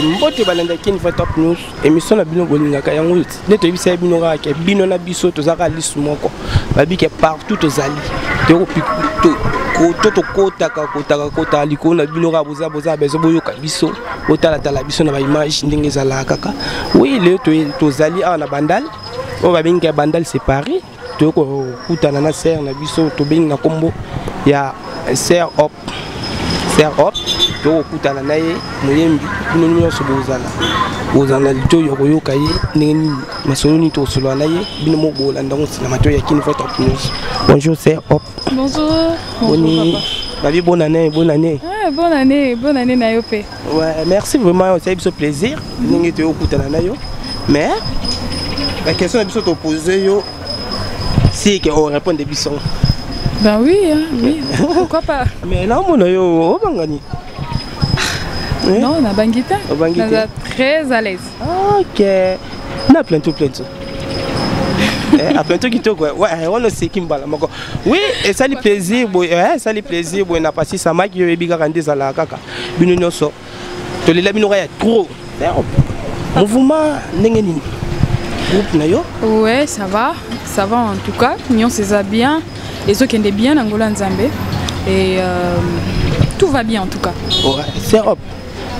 mbote balanda King Fat Top News émission na bino bolingaka yango neto yebisa bino ka bino na biso tozaka lisu moko babike partout tozali to kota liko na bino ka boza bezo boyoka biso otala tala biso na ba image ndenge ezala kaka oui le tozali na bandal o babenga bandal séparé to ko kutana na ser na biso to benga kombo ya ser op to kutana naye moyembi bino nyonso bozala lito yokoyoka ye ndenge masoloni to solo na ye bino mo bolanda ngo na mato ya King Fat Top News. Bonjour ser op. Bonjour. Bonne année. Bonne année na yo pe. Ouais, merci vraiment, c'est un plaisir. Ndenge to kutana na yo. Mais la question que tu posée, c'est qu'on répond des bisons. Ben oui, hein, oui. Pourquoi pas? Mais là, on a eu Bangani. Non, on a Banguita. On est très à l'aise. Ok. On a plein de. Après tout qui te quoi, ouais, on sait qui me parle. Oui, et ça le plaisir, ça le plaisir, on a passé ça m'a qui est bien grandi à la caca. Bino so. Tu les bino ya trop. Mouvement n'engeni. Ouais, ça va en tout cas. Nous c'est bien. Les autres qui sont bien en Angola Nzambe et tout va bien en tout cas. Ouais, c'est hop.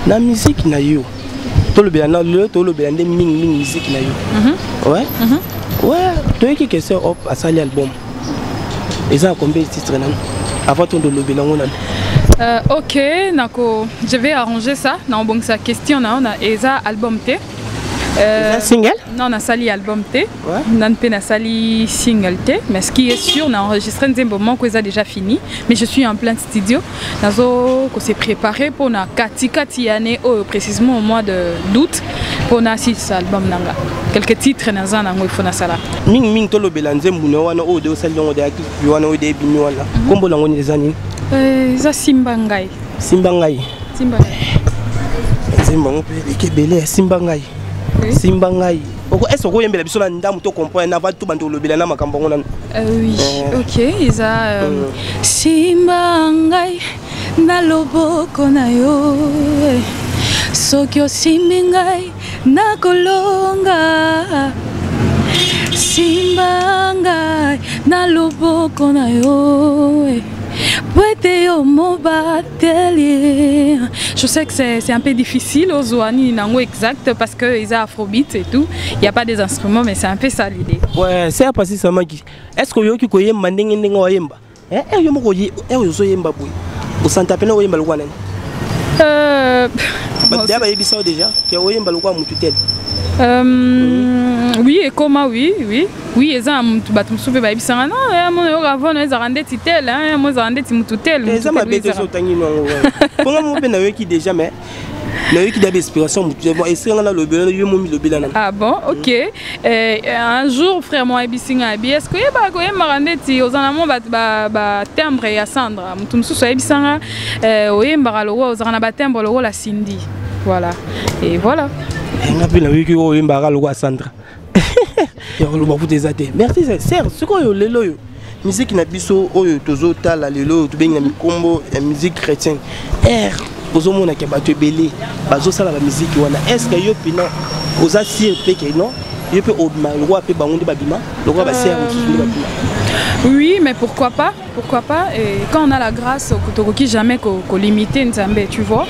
La musique na yo. Tout le bien des musique na yo. Ouais. Ouais, toi qui c'est hop à sali album. Et ça combien de titres là avant ton de le bilan OK, nako, je vais arranger ça. Non bon ça question on a Eza album T. Single? Non, on a sali album T. On a sali single T. Mais ce qui est sûr, on a enregistré un moment que ça a déjà fini. Mais je suis en plein studio. On s'est préparé pour une kati année, précisément au mois d'août, pour un 6 albums. Quelques titres dans un il faut ça. Ming tolo belanze mbuno wana o de sali ngo de active wana o de bimi wana. Kombo lango ni zani? Ça Simbangai. Simbangai. Simbangai pe belé Simbangai. Simbangai. Est-ce que vous biso na ndamu to comprendre na va tout bando lobela na makambo ngona? Oui. OK, isa Simbangai na loboko na yo. Sokyo Simbangai na kolonga. Simbangai na loboko na yo. Je sais que c'est un peu difficile aux Zouani Nango exact parce qu'ils ont afrobeat et tout. Il n'y a pas des instruments mais c'est un peu ça l'idée. Ouais, c'est pas si ça qui. Est-ce que vous avez manding n'engo yemba? Yo mo koyi yo yemba boy. Au santa pena yemba lwa nani? Bah ba yebisa déjà. Que yemba lwa mututel. Oui, et comment oui, ils ont battu soupe ba ibisanga non, mon yo avant ils rendaient titel hein, moi rendaient timututel. Ils ont babé so tangi no. Comment mo pe na yo ki déjà mais na yo ki da inspiration mututel. Bon, essayer na lobela yo mo mi lobela na. Ah bon, OK. Un jour frère moi ibisinga bi est-ce que ba ko yema rendaient ti ozana mo ba timbre ya Sandra. Mutu mususu ibisanga oyemba lo ozana ba timbre lo la Cindy. Voilà. Et voilà. On a pu la vie qui est en Sandra. Merci, c'est ce que vous avez musique na biso oyo tozota la lelo to benga mikombo ya musique chrétienne. Ozomo na ke bato belé bazo sala la musique wana. Est-ce que yo pina oza si pe ke non? Yo pe obima le roi pe bangonde babima, le roi ba ser babima. Oui, mais pourquoi pas? Pourquoi pas? Et quand on a la grâce, Kotokoki jamais qu'on limite Nzambe, tu vois.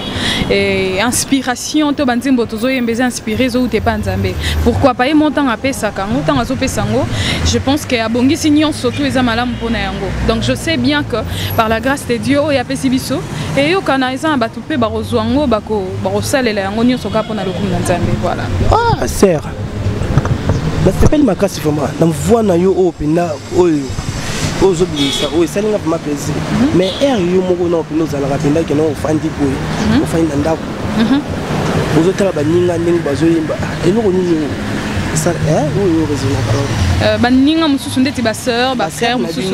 Et inspiration, to banzimbo tozo yembeze inspiré zo te pas Nzambe. Pourquoi pas? Et montant à pesaka, montant à pesango. Je pense que abongi signon surtout les amalam pona yango. Donc je sais bien que par la grâce de Dieu, il y a pesibiso et yo kana isa batupe barozwango bako barosalela yango nyo soka pona lokumu Nzambe, voilà. Ah, sœur. La s'appelle Makasi vraiment. Dans voix na yo opina oyo. Ozo bisa oyo salinga vraiment plaisir. Mais yo moko na opina za la rapenda ke no fandi boy. O fandi ndako. Ozo tala baninga ndenge bazo yimba. Eloko nini ça oyo raisonnable. Baninga mususu ndeti ba sœur, ba frère mususu.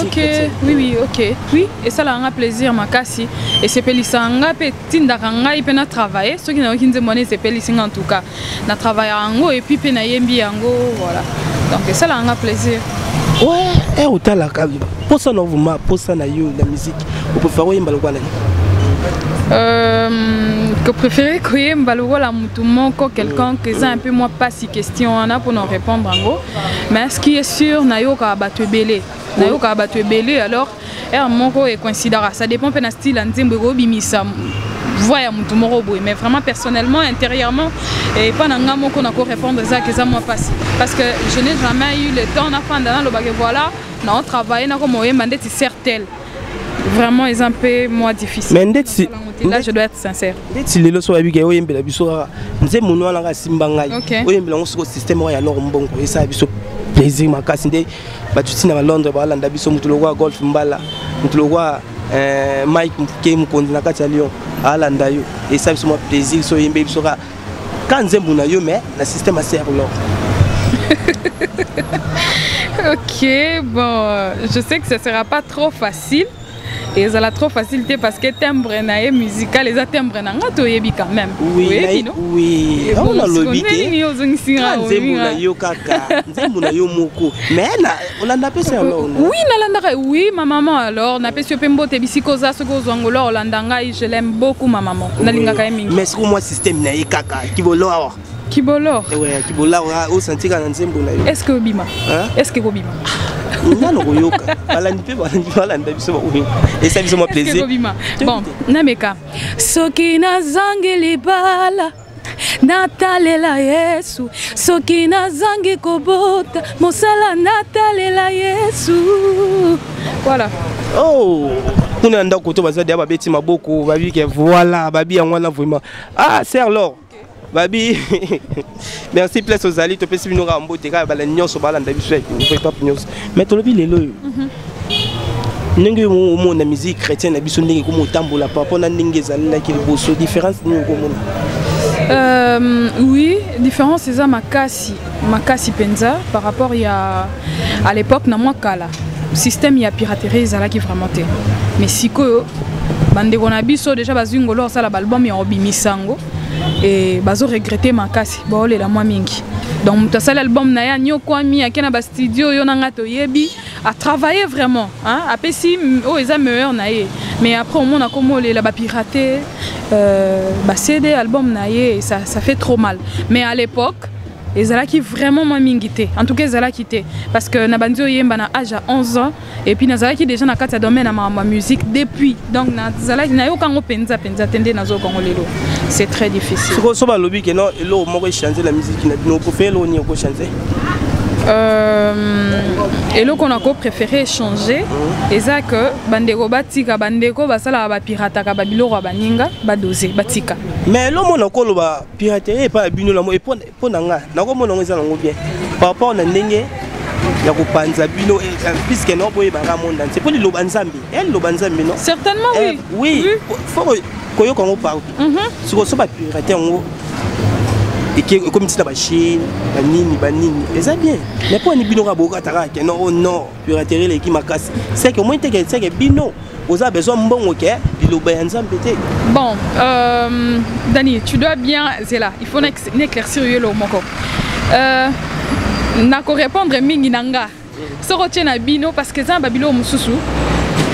OK, oui, OK. Oui, et ça la nga plaisir Makasi et c'est pelisanga pe tindaka ngai pe na travailler, ceux qui na kinze monnaie c'est pelisinga en tout cas. Na travailler yango et puis pe na yembi yango, voilà. Donc ça la nga plaisir. Ouais, otala ka. Pour ça non vous pour ça na yo la musique. On peut faire yemba lokwana. Que préférez koyemba lokola mutu moko quelqu'un qui est un peu moins pas si question on a pour nous répondre en gros. Mais ce qui est sûr nayoka battu belé. Nayoka battu belé alors moko est coïncidera. Ça dépend de style nzembo go bimisa. Voyez mutu moko boy mais vraiment personnellement intérieurement et pas nanga moko na ko répondre ça que ça moi pas si parce que je n'ai jamais eu le temps na fanda na lo bagé voilà na on travaille na comme oyemba ndeti certel. Vraiment, ils sont un peu moins difficiles. Mais là, je dois être sincère. Si les leçons avec eux, ils ont besoin de mon nom à Simbangai. Ils ont besoin de système à leur bon. Et ça a besoin plaisir. Ma casse de Batutina à Londres, voilà, on a besoin de le golf mbala, de le Mike qui me conduit à Lyon, à Landayo. Et ça a besoin de plaisir. So ils ont besoin quand ils ont besoin mais le système a servi leur. Ok, bon, je sais que ça sera pas trop facile. Et ça a trop facilité parce que timbre naé musical les timbre nanga to yebi quand même. Oui, oui. On a lobby. Nzembo yo kaka. Nzembo na yo moko. Mais on a appelé ça alors. Oui, nalandaka. Oui, ma maman alors, na pesi pembo te bisikoza soko zangolo landanga, je l'aime beaucoup ma maman. Nalinga ka mingi. Mais c'est moi système naé kaka qui volo alors. Kibolor. Ouais, Kibolor au senti ka nzembo na yo. Est-ce que Obima? Est-ce que Obima? Et ça fait moi plaisir. Bon, Nameka. Soki nazangi libala natalela Yesu. Soki nazangi kobota mosala natalela Yesu. Voilà. Oh, on a ndako to bazadi ababeti maboko babi ke voilà babi yango vraiment. Ah, c'est alors. Babi, merci place aux alliés, tu peux suivre nous à Mbote, car la nion sur balan d'habitude, on ne fait pas plus. Mais tu le vis les lois. N'engagez mon la musique chrétienne, habitude n'engagez comme autant pour la papa, n'engagez la qui est beau, différence nous comme. Oui, différence c'est ça Makasi Penza par rapport à l'époque na moi kala. Système il y a piraterie ça là qui vraiment té. Mais si que bande on a biso déjà bazungolo ça l'album ya obimisango. Et bazo regretter Makasi baole la moi mingi donc tu as l'album na ya nyoko mi akena ba studio yo nanga to yebi a travailler vraiment hein après si oh ils a meilleur na ye mais après on a comme les la ba pirater ba CD album na ye ça fait trop mal mais à l'époque et Zala qui vraiment m'a mingité. En tout cas Zala qui était parce que Nabandio yemba na âge à 11 ans et puis Zala qui déjà na kata domaine à ma musique depuis donc Zala na yo kango penza tende na zo kango lelo. C'est très difficile. So ba lobby que non lo mo changer la musique na no ko faire lo ni ko changer. Et là qu'on a préféré changer et ça que bandeko batika bandeko basala ba pirata ka babilo ba baninga ba doser batika. Mais là mon ko lo ba piraterie pas bino la mo et pour nanga na ko mona ngeza ngo bien par rapport na ndenge ya ko panza bino puisque non boye ba monde c'est pour le banzambi elle le banzambi non certainement oui oui faut ko yo ko partout so ba piraterie ngo et comme si la Chine, banini, et ça bien. Mais pour les bino raboka tara que non, piraterie les qui m'acasse. C'est que moi t'es que bino, vous avez besoin bon OK, il obéit ensemble peut-être. Bon, Dani, tu dois bien, c'est là, il faut éclaircir le moko. Nako répondre mingi nanga. Se retient à bino parce que ça babilo mususu.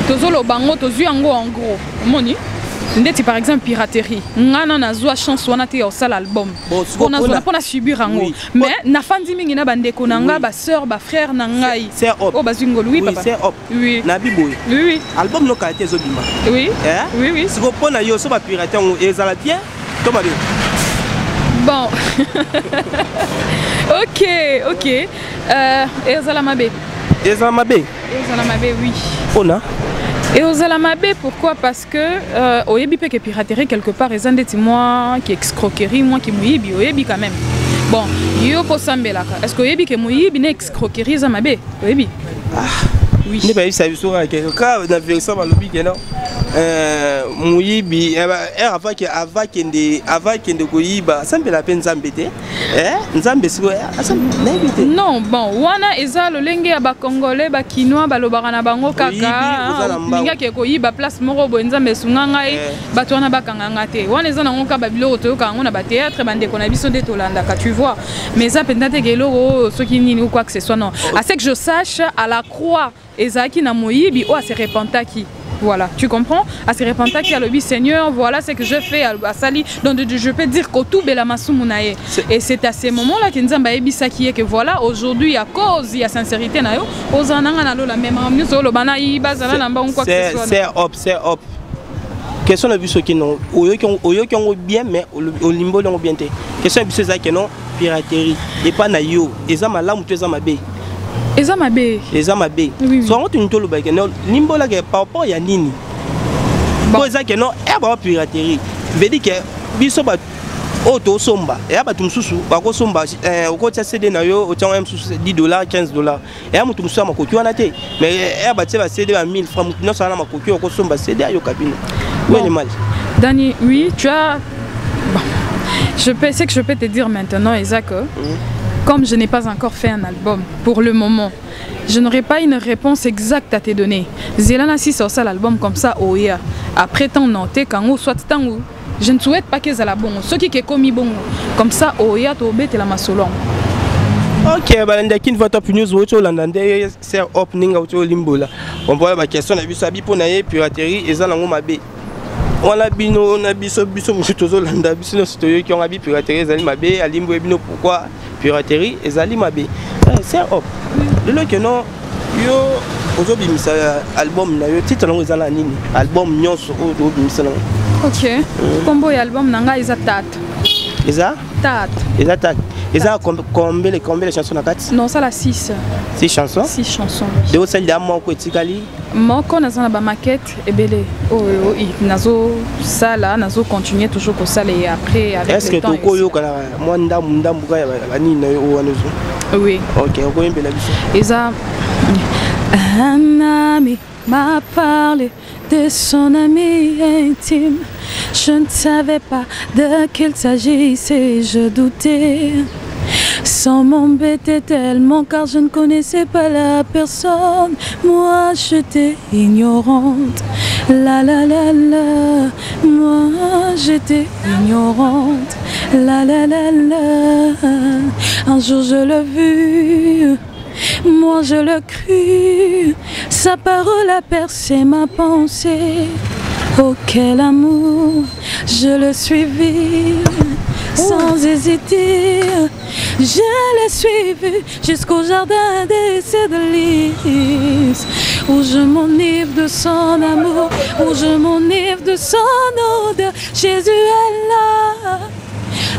Tozolo bango tozu yango en gros. Moni. Ndeti par exemple piraterie ngana na zwa chance wana te au sal album on a subir ango mais na fandi mingi na bandeko nanga ba sœur ba frère na ngai oh bazungo oui papa oui na biboy oui album no qualité zo bima oui oui siko pona yo so ba pirater ngo ezala bien to ba bon ok ezala mabe oui pona. Et aux Alamabé, pourquoi? Parce que au Yebi peut que piraterie quelque part, et zandeti moi qui escroquerie, moi qui mouyibi, au Yebi quand même. Bon, yo ko sambelaka. Est-ce que au Yebi que mouyibi n'est escroquerie Zamabé? Au Yebi. Oui. N'est pas eu ça sur quelque cas on a vu ça dans le lobby non. Mouyibi avant que koyiba sambe la peine zambete. Nzambe siko nébité. Non, bon, wana eza lolenge ya ba congolais ba kinois ba lobaka na bango kaka. Ninga ke koyiba place moko bo nzambe sunganga e bato wana bakanganga te. Wana eza nango ka ba biloko to ka ngona ba théâtre bande ko na biso de Tolanda ka tu vois. Mais ça peut-être que loro soki nini ou quoi que ce soit non. À ce que je sache à la croix ezaki na moyibi o se repentaki. Voilà, tu comprends? À ce repentant qui a le Seigneur, voilà ce que je fais à Sali. Donc je peux dire que tout bela masumunaye. Et c'est à ces moments-là que Nzamba ebisa qui est que voilà, aujourd'hui à cause il y a sincérité na yo, ozananga na lo la même amuse lo bana ibazala na ba quoi que ce soit. C'est hop. Question de biso qui non, oyo qui ont bien mais au limbo l'ont bien té. Question de biso ça qui non piraterie et pas na yo, eza malamu tu eza mabe. Eza mabe. Eza mabe. Soit on tu le bague non limbo là que par rapport ya nini. Bon eza que non e ba piraterie. Veut dire que biso ba auto somba et ba tumsusu ba ko somba ko tia CD na yo o tia $10 $15 et mutu musu ma koki wana te mais e ba tia CD à 1000 francs non ça na ma koki ko somba CD ayo cabine. Bon. Dani, oui, tu as... Bon. Je sais que je peux te dire maintenant, Isaac, comme je n'ai pas encore fait un album, pour le moment, je n'aurai pas une réponse exacte à te donner. Zélana si sort ça l'album comme ça, oh yeah. Après tant noté, quand on soit tant où, je ne souhaite pas que ça la bon. Ce qui est commis bon, comme ça, oh yeah, tu obéis la masolon. Ok, balanda kin votre news wocho landande c'est opening auto limbo là. On voit ma question na biso abi pona ye piraterie eza nango mabe. On a bino na biso mutozo landa biso stoyo qui on abi piraterie ezali mabe alimbo ebino pourquoi piraterie ezali mabe. C'est op. Le que non yo ozo bimisa album na yo titre nango ezala nini? Album nyonso ozo bimisa nango. Ok. Combo et album nanga eza tate. Eza? Tate. Eza tate. Et ça, combien de chansons na kati? Non, ça la 6. 6 chansons? 6 chansons. De celle de Moko et Tikali? Moko, nazo na ba maquette et belé. Oh, nazo ça là, nazo continuer toujours comme ça et après avec est-ce que tu koyo kala moi ndam buka ya bani na yo wanazo? Oui. OK, on koyo mbela biso. Et ça un ami m'a parlé de son ami intime. Je ne savais pas de qu'il s'agissait, je doutais. Sans m'embêter tellement car je ne connaissais pas la personne. Moi j'étais ignorante. La la la la. Moi j'étais ignorante. La la la la. Un jour je l'ai vu. Moi je le crus. Sa parole a percé ma pensée. Oh quel amour, je le suivis sans hésiter. Je l'ai suivi jusqu'au jardin des cédalises, où je m'enivre de son amour, où je m'enivre de son odeur. Jésus est là,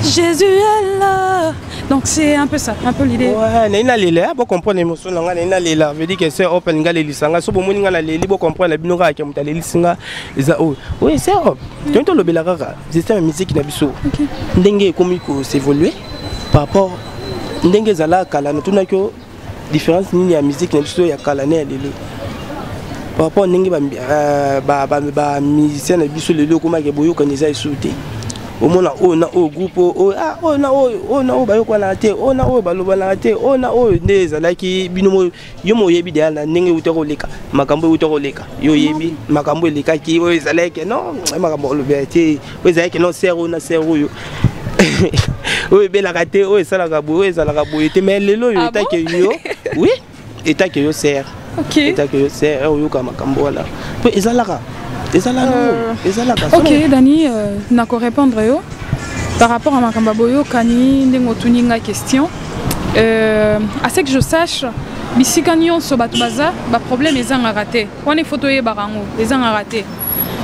Jésus est là. Donc c'est un peu ça, un peu l'idée. Ouais, naina lela, bo comprendre l'émotion nga naina lela, veut dire que c'est open nga lelisanga, so bo moni nga la leli bo comprendre la binoka ka muta lelisinga, eza oh. Oui, c'est hop. Tonto lo belaka, c'est une musique na biso. Ndenge comme ko s'évoluer par rapport ndenge zala kala na tuna ko différence nini ya musique na biso ya kala na lelo. Par rapport ndenge ba musicien na biso lelo kuma ke boyo kanisa isouté. Omona o na o groupe o na o bayo kwa na te o na o baloba na te o na o ndeza like binomo yomo yebi de na ndenge utoko leka makambo utoko leka yo yebi makambo leka ki o ezaleke non makambo lobete o ezaleke non sero na sero yo o ebela kate o esala bo o ezala bo ete mais lelo yo eta ke yo oui eta ke yo ser OK eta ke yo ser o yo ka makambo wala po ezalaka. Ok, Dani, nako répondre yo par rapport à Makamba Boyo Kani ndengo tuninga question. À ce que je sache, bisika nyonso batubaza ba problème ezanga raté. On est photoé barango, ezanga raté.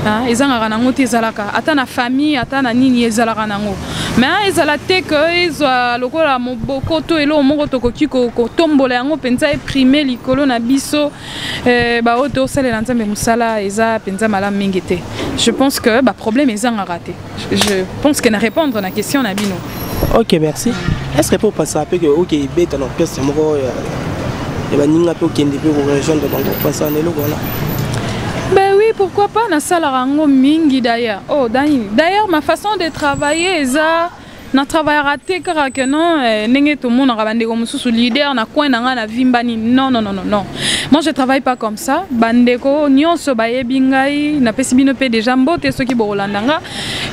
Hein, ezanga nango te zalaka. Ata na famille, ata na nini ezalaka nango. Mais ezalate que ezwa lokola moboko to elo moko tokoki ko tombola yango penza imprimer likolo na biso ba oto salela nzambe musala eza penza malamu mingi te. Je pense que ba problème ezanga raté. Je pense que na répondre na question na bino. OK, merci. Est-ce que pour passer un peu que OK beta no pièce moko ya baninga pe okende pe ko région de donc passer na eloko là. Ben oui, pourquoi pas na sala rango mingi d'ailleurs. Oh, d'ailleurs ma façon de travailler eza na travail raté car que non ndenge tout le monde a bandeko mususu leader na coin na vimbani non non non non non moi je travaille pas comme ça bandeko nyonso bayebi ngai na pesi bino pe déjà mbote soki bolandanga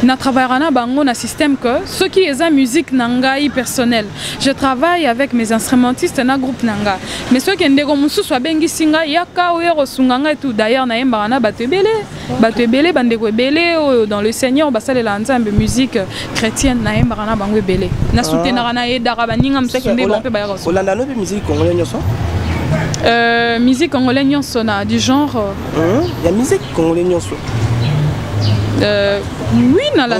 na travailler na bango na système que ce qui est la musique nanga personnelle je travaille avec mes instrumentistes na groupe nanga mais ceux qui ndeko mususu abengi singa yaka oyo sunganga et tout d'ailleurs na yemba na batebele bandeko ebele dans le Seigneur basalela nzambe musique chrétienne na yemba na bango ebele na soutenara na edara baninga msunde bon pe ba yako olanda no musique congolaise nyonso musique congolaise nyonso na du genre ya musique congolaise nyonso oui na la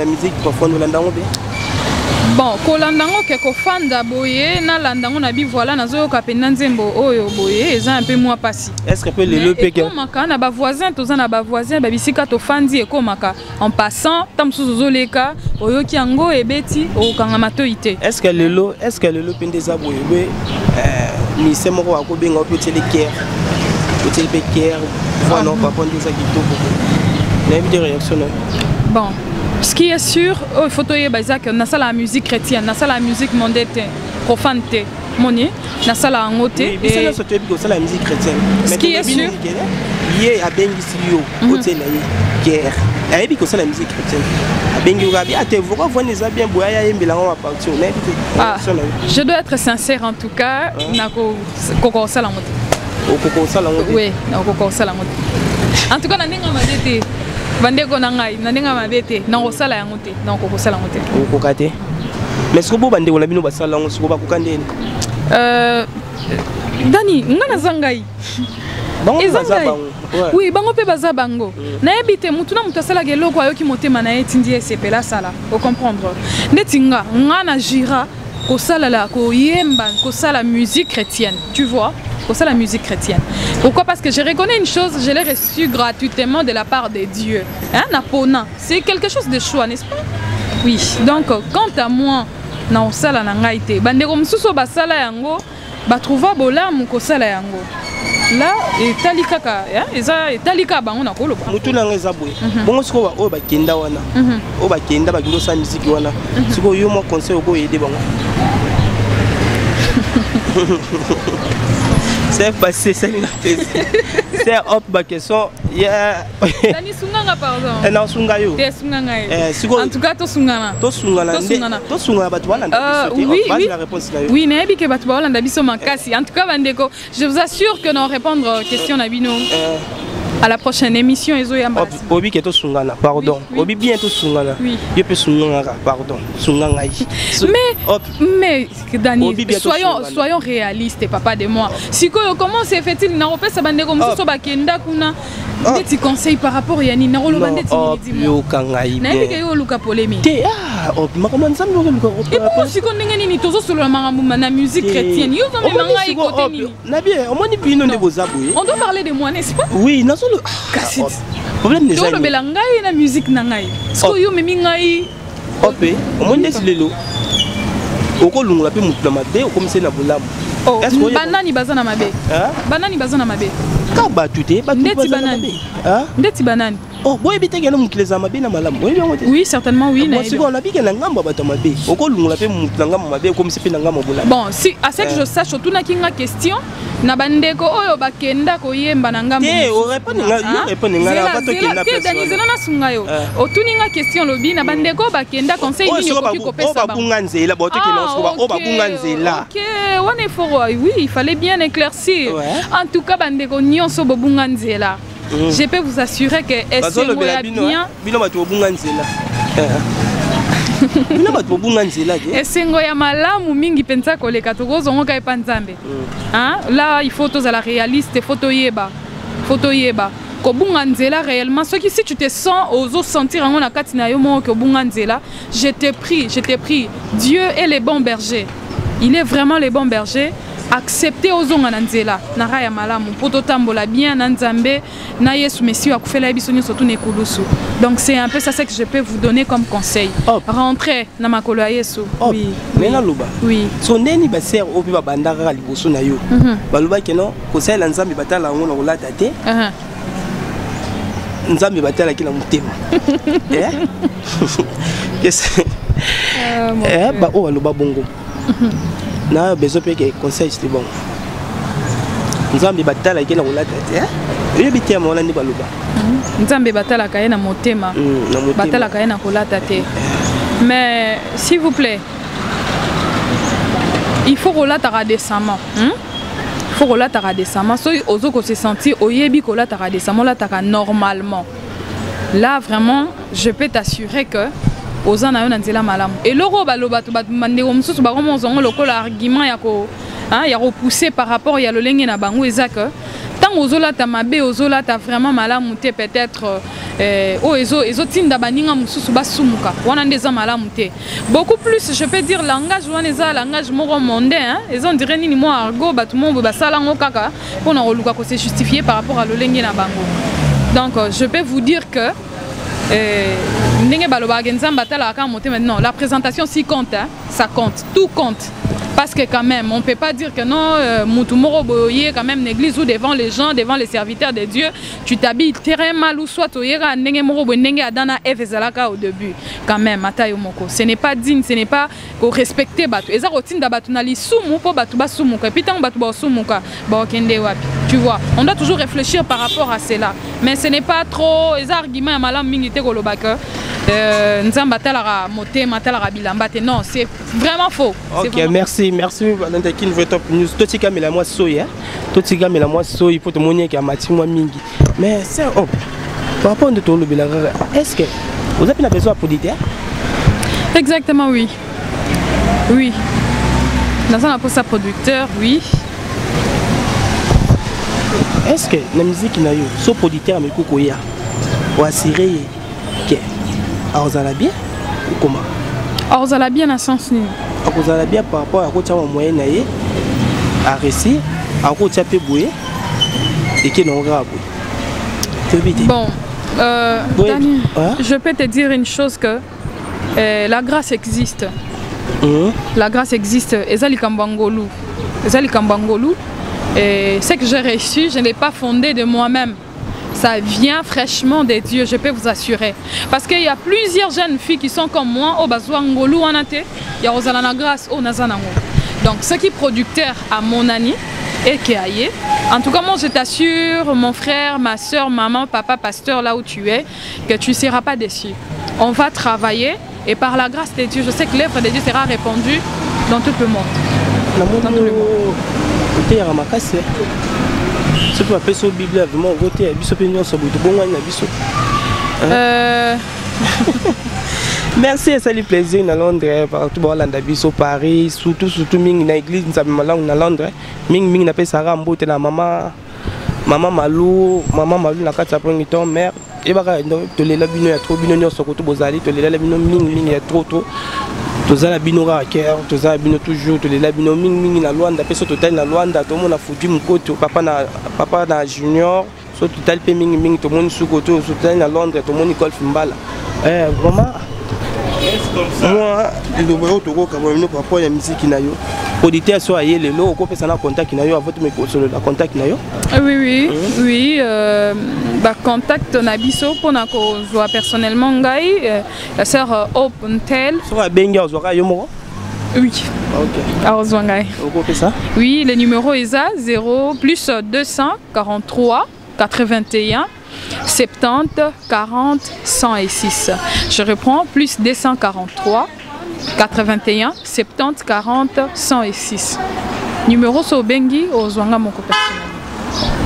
musique profonde olanda ngo bien bon kolandango ke kofanda boye na landango na bi voilà nazoyoka pena nzembo oyo boye eza un peu moins passé est-ce que peut le peke komaka na ba voisin toza na ba voisin ba bisika to fandi ekomaka en passant tamsusu zoleka oyoki yango ebeti okanga matoite est-ce que le pende za boye mi se moko akobenga petit les cœur petit le cœur voilà on va prendre ça qui tout na une réaction bon. Ce qui est sûr, il faut que nous avons la musique chrétienne, nous avons la musique mondaine, profane, monier, nous avons la ngote. Et la musique chrétienne. Ce qui est sûr, il y a bien ici côté la guerre. Et puis que c'est la musique chrétienne. Je dois être sincère en tout cas, oui, en tout cas, bandeko na ngai na ndenge mabete na kosala yango te na kokosala yango te okokate mais sikobo bandeko na bino basala yango sikoba kokandeni Dani nga na zangai oui bango pe baza bango na ebite mutu na mutu asala geloko ayoki motema na etindi esepela sala au comprendre ndeti nga na jira kosala la koyemba kosala musique chrétienne tu vois pour ça la musique chrétienne. Pourquoi? Parce que je reconnais une chose, je l'ai reçue gratuitement de la part de Dieu. Hein, Napona, c'est quelque chose de choix, n'est-ce pas? Oui. Donc, quant à moi, na osala na ngai te. Bandeko msusu basala yango, ba trouva bolamu kosala yango. Là, etali kaka, eza etali ka bango na koloba. Mutu na ngai zabwe. Bongo siko o ba kenda wana. O ba kenda ba kindo sa musique wana. Siko yo mo conseil ko aider bango. C'est passé, c'est une plaisir. C'est hop, ma question. Dani Sunganga, pardon. Non, Sungayo. En tout cas, to Sungana. To Sungana. To Sungana, Batouana. Oui, oui. Oui, mais que Batouana, Dabiso Makasi. En tout cas, Bandeko, je vous assure que nous répondre aux questions Nabino. À la prochaine émission, Ezoyamba. Obi qui est au Sungana, pardon. Obi bien au Sungana. Oui. Je peux Sungana, pardon. Sungana. Mais, Dani, soyons réalistes, papa de moi. Si comment c'est fait-il, n'a pas sa bande comme ça, Bakenda Kuna. Des conseils par rapport à Yanni, n'a pas le bandit. Yo Kangai. N'a pas eu Luka polémique. Ah, ma commande ça, et pour si on est ni toujours sur la musique chrétienne, yo on est côté na bien, on m'a dit non de vos aboués. On doit parler de moi, n'est-ce pas? Oui, non solo. Problème déjà. Yo le belangai na musique nangai. Ce que yo memi ngai. Opé, on m'a dit lelo. Oko lungula pe mutla mabe, o comme c'est na bolamu. Oh, banani bazana mabe. Banani bazana mabe. Ka batute, ndeti banani. Ndeti banani. Oh, boy, bite que nous les amabe na malam. Oui, certainement oui. Moi, si on a bien ngamba batamabe. Oko lungula pe mutlanga mabe comme c'est pe ngamba bolamu. Bon, si à ce que je sache tout na kinga question, na bandeko oyo bakenda ko yemba na ngamba. Eh, o répondre nga ba to kenda personne. Dani zelana sungayo. O tuninga question lobi na bandeko bakenda conseil ni ko ko pesa ba. O ba bunganzela ba to kenda o ba bunganzela. OK, on est fort. Oui, il fallait bien éclaircir. En tout cas bandeko nyonso bo bunganzela. Je peux vous assurer que SNO est bien. Esengo ya malamu mingi penza koleka tokozo ngoka epanzambe. Là il faut tous à la réaliste, photo yeba. Ko bunga nzela réellement ce qui si tu te sens aux sentir en na katina yo mo ko bunga nzela, je te prie. Dieu est le bon berger. Il est vraiment le bon berger. Accepter ozonga na nzela na raya malamu poto tambola bien na nzambe na Yesu Messi akufela biso nyonso tu nekulusu. Donc c'est un peu ça que je peux vous donner comme conseil. Rentrer na makolo ya Yesu. Oui. Mena loba. Oui. So neni ba ser obi ba bandaka liboso na yo. Ba loba keno ko sala nzambe batala ngo na kolata te. Nzambe batala kila mutema. Bah oh aloba bongo. Na besoin pe que conseil c'est bon. Nzambe batala ke na kolata te. Yebi te mona ni baloba. Nzambe batala ka na motema. Batala ka na kolata te. Mais s'il vous plaît, il faut relata décemment. Il faut relata décemment. So ozo ko se sentir oyebi kolata décemment là ta normalement. Là vraiment, je peux t'assurer que aux ana yo nzela malamu. Et loro baloba to bat mande ko msusu ba komo zongo lokola argument ya ko hein, ya repousser par rapport ya lolenge na bango ezaka. Tant ozola ta mabe ozola ta vraiment malamu te peut-être ezo tinda baninga mususu basumuka wana ndeza malamu te. Beaucoup plus je peux dire langage wana eza langage moko mondain hein, ils ont dirait nini mo argot batu mo basala ngo kaka pona koluka ko se justifier par rapport à lolenge na bango. Donc je peux vous dire que non, la présentation si compte, hein, ça compte, tout compte. Parce que quand même, on ne peut pas dire que non, Moutoumoro Boye, quand même, l'église ou devant les gens, devant les serviteurs de Dieu, tu t'habilles très mal ou soit tu iras au début. Quand même, ce n'est pas digne, ce n'est pas respecter Batu. Et ça, tu vois, on doit toujours réfléchir par rapport à cela. Mais ce n'est pas trop, les arguments, non, c'est vraiment faux. Ok, vraiment merci, merci Valentin qui nous top news. Tout ce qui est moi soya, tout ce qui est moi soya, il faut te montrer qu'il y a moi mingi. Mais c'est par rapport à tout le bilan, est-ce que vous avez besoin de producteur? Exactement, oui. Oui. Dans un poste à producteur, oui. Est-ce que la musique n'a eu ce producteur mais kokoya ou assurer que vous allez bien ou comment? Vous allez bien à sens ni. Vous allez bien par rapport à quoi tu as moyen naïe à récit à quoi tu as pu bouiller et qui n'ont pas bouillé. Bon, Dani, je peux te dire une chose que la grâce existe. La grâce existe. Ezali Kambangolu. Ezali Kambangolu. Et ce que j'ai reçu, je ne l'ai pas fondé de moi-même. Ça vient fraîchement des dieux, je peux vous assurer. Parce qu'il y a plusieurs jeunes filles qui sont comme moi, au Bazouangolu, il y a Rosalana Grâce, au Nazanango. Donc, ce qui est producteur à mon ami et qui aille. En tout cas, moi, je t'assure, mon frère, ma soeur, maman, papa, pasteur, là où tu es, que tu ne seras pas déçu. On va travailler et par la grâce de Dieu, je sais que l'œuvre de Dieu sera répandue dans tout le monde. Dans tout le monde. Ce que appelle la Bible, vraiment, voter à Bissop et Nyon, ça vous bon à Bissop. Merci, ça fait plaisir à Londres, partout dans la Bissop, Paris, surtout Ming, dans l'église, nous avons langue à Londres. Ming n'a pas Sarah Mbote, la maman Malou, la carte à prendre ton mère. Et bah, tu les labino, il y a trop bino, sur côté Bozali, tu les labino, Ming, il y a trop. Tous les labino raqueurs, tous les labino toujours, tous les labino Ming, la Luanda, personne total la Luanda, tout le monde a foutu mon côté, papa na junior, soit total pe Ming, tout le monde sous côté, total à Londres, tout le monde école Fimbala. Vraiment. Moi, je dois vous dire que par rapport à la musique qui n'a eu, auditeur soit ailleurs les lots, on peut s'en contact qui n'a eu à votre micro sur le contact qui n'a eu. Oui, contact Nabiso pour nous voir personnellement la sœur Opentel. Soit Benga Zora Yomo. Oui. Ok. Alors Zwangai. On peut ça. Oui, le numéro est ça 0 plus 243 81 70 40 106. Je reprends plus 243 81 70 40 106. Numéro so bengi au Zwanga mon personnel.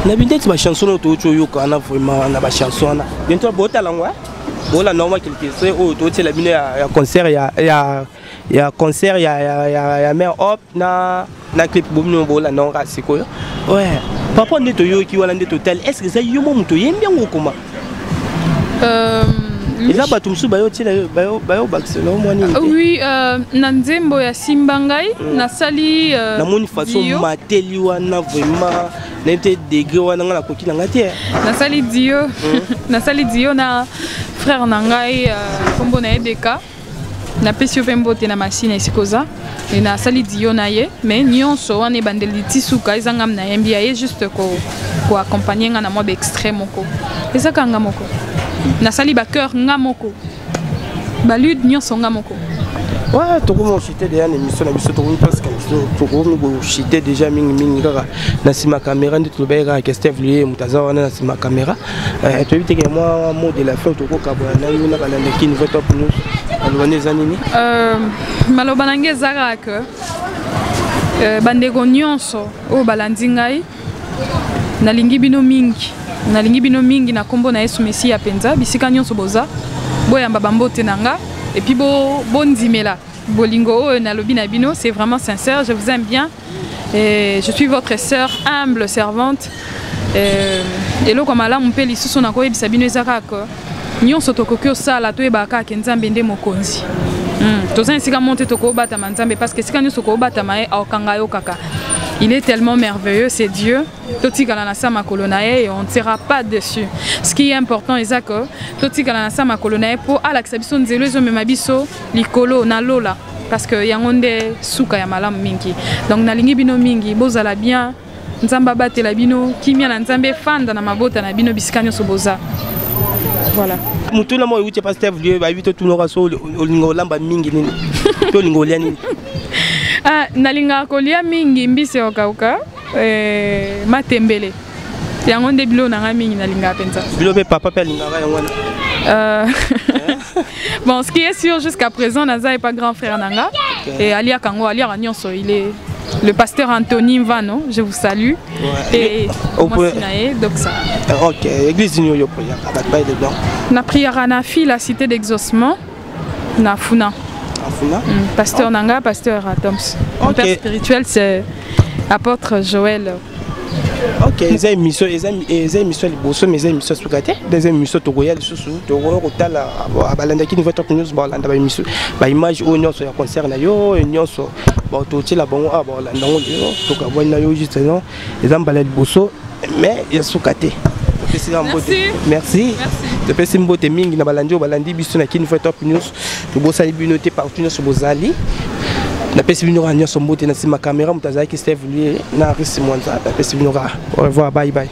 Na bindeti ba chanson to yoka na vraiment na ba chanson na. Bientôt bota langwa. Bola normal quelque chose o to la bino ya concert ya concert ya mère hop na clip bomino bola non rasiko. Ouais. Papa on est au qui wala ndé total. Est-ce que ça yomo muto yembia ngo koma? Eza bato musu bayo tila bayo Barcelona mwani. Oui, na nzembo ya Simbangai, na sali na moni façon mateli wana vraiment n'était degré wana ngala koki na ngati. Na sali dio. Na sali dio na frère nangai kombo na Edeka. Na pesio pembote na machine esikoza. Et na sali dio na ye, mais nyonso wana bandeli tisuka ezangam na yembia ye juste ko accompagner nga na mo extrême moko. Eza kanga moko. Na sali ba cœur nga moko. Ba lude nyonso nga moko. Ouais, tu as chité déjà une émission, parce que tu as chité déjà mingi kaka na sima caméra ndi tulobeka que Steve Lié mutaza wana na sima caméra. Tu as vu que moi mot de la fin tu ko kabona na yuna balanda kini va top news. Alobane zanini? Malobana ngezaka que bandeko nyonso o balandi ngai nalingi bino mingi na kombo na Yesu Messi ya penza bisika nyonso boza boyamba bambote nanga et puis bondimela bolingo na lobi na bino, c'est vraiment sincère, je vous aime bien et je suis votre sœur humble servante et lo comme ala mpeli susu na ko yebisa bino ezaka ko nyonso tokoki osala toyebaka ke Nzambe nde mokonzi. Toza esika monte toko bata Nzambe parce que sika nyonso ko bata mae akanga yo kaka. Il est tellement merveilleux, c'est Dieu. Toti kalanasa makolonae et on ne tira pas dessus. Ce qui est important est que toti kalanasa makolonae pour alaxabiso nzelo ezo memabiso likolo na lola parce que yangonde suka ya malamu mingi. Donc nalingi bino mingi bozala bien. Nzamba batela bino kimia na Nzambe fanda na mabota na bino bisika so boza. Voilà. Mutuna mo uti pasteur Lié ba bito tunora so olingo lamba mingi nini. To lingo lia nini. Nalinga kolia mingi mbise okauka matembele. Yango nde bilo nanga mingi nalinga penza. Bilo pe papa pe linga yangwana. Bon, ce qui est sûr jusqu'à présent, Naza n'est pas grand frère Nanga. Okay. Et Alia Kango, Alia Ragnonso, il est le pasteur Anthony Mvano, je vous salue. Ouais. Et moi Sinae, donc ça. Ok, église Nyo prière, pas de blanc. Na prière na fille la cité d'exaucement, na Funa. Pasteur Nanga, pasteur Toms. Mon père spirituel, c'est apôtre Joël. Ok, les émissions, les émissions, mes émissions sous-gâtées, des émissions Togoyal sous Togo, Rotala, Balanda qui nous voit top news, Balanda, émission, image où nous sommes concert, nayo, et nous sommes, tout la bon, ah, bon, là, non, tout à nayo justement, les emballes bosso, mais il y a sous-gâté. Merci. Depuis que vous avez mis balandi biso na kini fait top news, tu bossa noté partout sur bozali. Na pesi binora nyo sombote na sima caméra mutazaki Steve Lié na risi mwanza. Na pesi binora. Au revoir, bye bye.